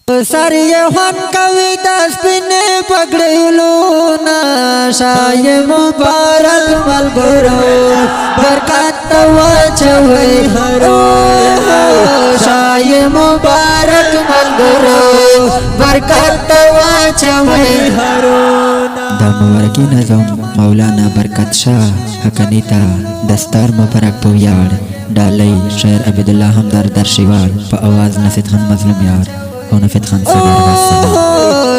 सर ये हन कविता स्पिने पकड़लूना शाय मुबारक मलगुरो बरकत वाचवे हरो शाय मुबारक मलगुरो बरकत वाचवे हरो। दा मुबारकी नज़म मौलाना बरकत शाह हकनीता दस्तार मुबारक पुयाड़ डालई शेर अब्दुल्लाह हमदर दर्शिवाल प आवाज नसीद खान मजलूम यार नफीद खान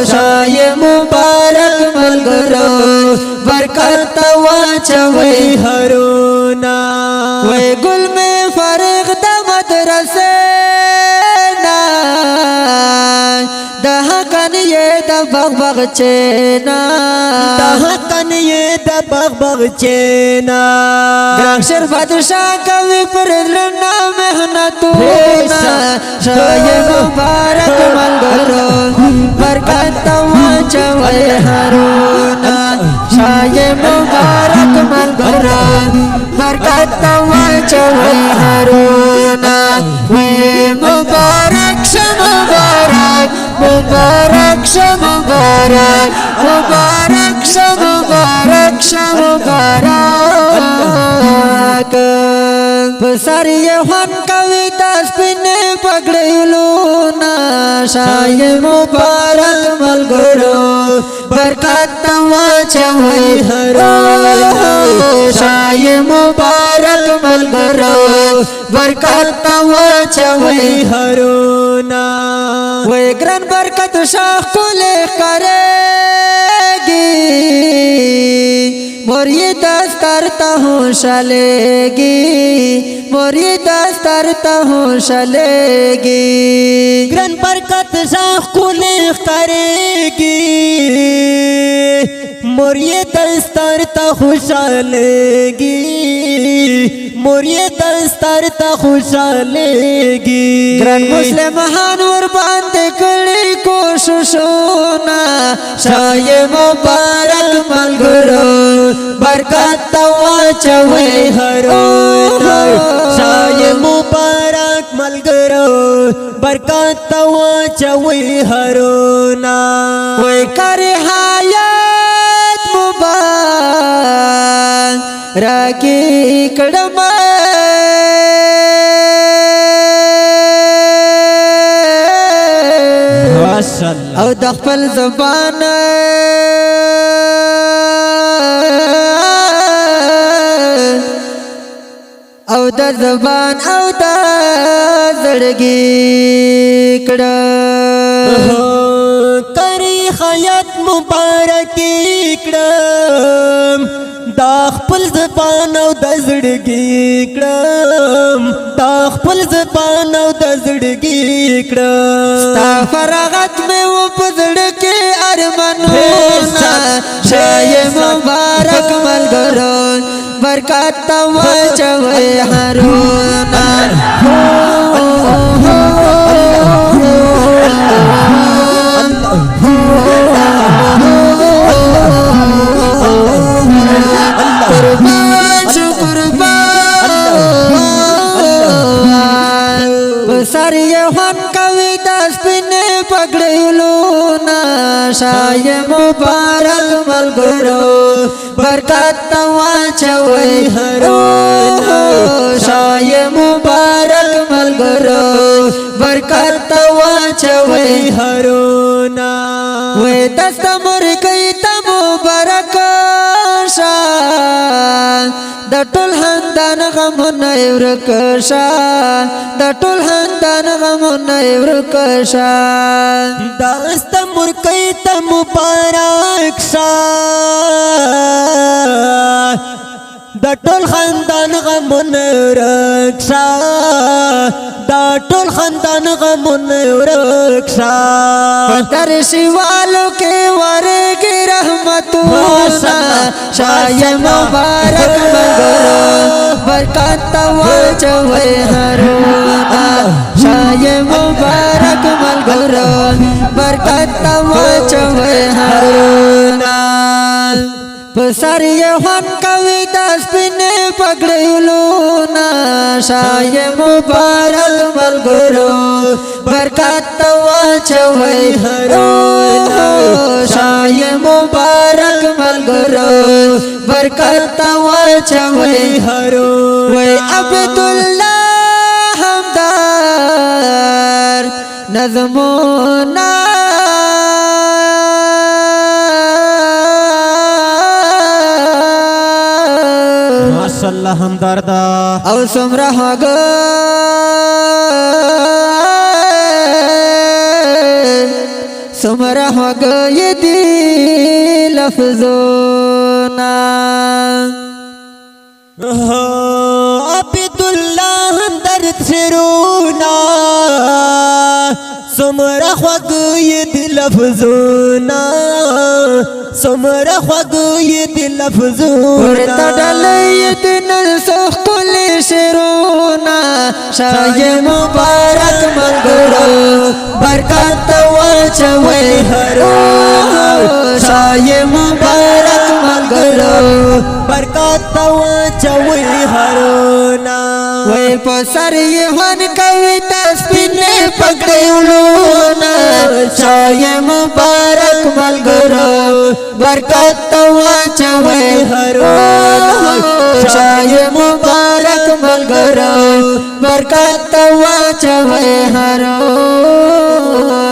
शाय मुबारक मलगुरो बरकत वाचवे हरोना वे गुल में फरेग द मदरसे ना दहकन ये द बग चेना दहकन ये द बग चेना ग्राक्षर बादशाह कवि पर नाम मेहनतू शाय मुबारक मलगुरो बरकत वाचवे हरोना शाय मुबारक मलगुरो बरकत वाचवे हरोना वे मुबारक मुबारक मुबारक मुबारक मुबारक मुबारक मुबारक सर ये हन कविता स्पिने पकड़लूना शाय मुबारक मलगुरो बरकत वाचवे हरो शाय मुबारक मलगुरो बरकत वाचवे हरोना वे ग्रन बरकत शाह को ले करेगी मोर ये दस्तर तहूँ चलेगी मोर ये दस्तर तहूँ चलेगी ग्रन बरकत शाह को ले करेगी मोर ये दस्तर तहूँ चलेगी मोर ये दस्तर तहूँ चलेगी ग्रन मुस्लिम महानूर बांधे कड़ी कोशिशों शाय मुबारक मलगुरो बरकत वाचवे हरोना शाय मुबारक मलगुरो बरकत वाचवे हरोना वे करे हायत मुबारक कड़म او د خپل زبان او د زبان او د زړګي کړه کری حیات مبارک کړه دا خپل زبان او د زړګي کړه دا خپل زبان او د زړګي کړه ستا فراغت مې و په زړه کې ارمانونه شای مبارک ملګرو برکت واچوي هرونا सर ये हन कविता स्पिने पकड़लूना शाय मुबारक मलगुरो बरकत वाचवे हरो शाय मुबारक मलगुरो बरकत वाचवे हरोना वे दस्त मुर्गी मुबारक द टोल हंदान गमुना एवरकशा द टोल हंदान गमुना एवरकशा दास्त मुर्गी मुबारक शा द टोल खानदान गमुना रक्षा द टोल खानदान गमुना रक्षा दर्शी वालों के वारे की रहमतुना शाय मुबारक मलगुरो बरकत वाचवे हरोना शाय मुबारक मलगुरो बरकत वाचवे हरोना پسر یہ ہن کوي د سپینې پګړیولو نا شای مبارک ملګرو برکات واچوي هرو شای مبارک ملګرو برکات واچوي هرو وای عبد الله همدار نظمونا ماشاءالله همدار دا او سمرا هغه سمرا هغه یدي لفظونا عبد الله همدار سرونا سمرا هغه یدي لفظونا سمرا هغه یدي لفظونا ورته ډلې دن سخل شرونا شای مبارک ملګرو برکات واچوي هرو شای مبارک ملګرو برکات واچوي هرو نا وای په سر یې هن کوي تسبیح پکړولو نا شای مبارک ملګرو برکات واچوي هرو شای مبارک ملګرو برکات واچوي هرو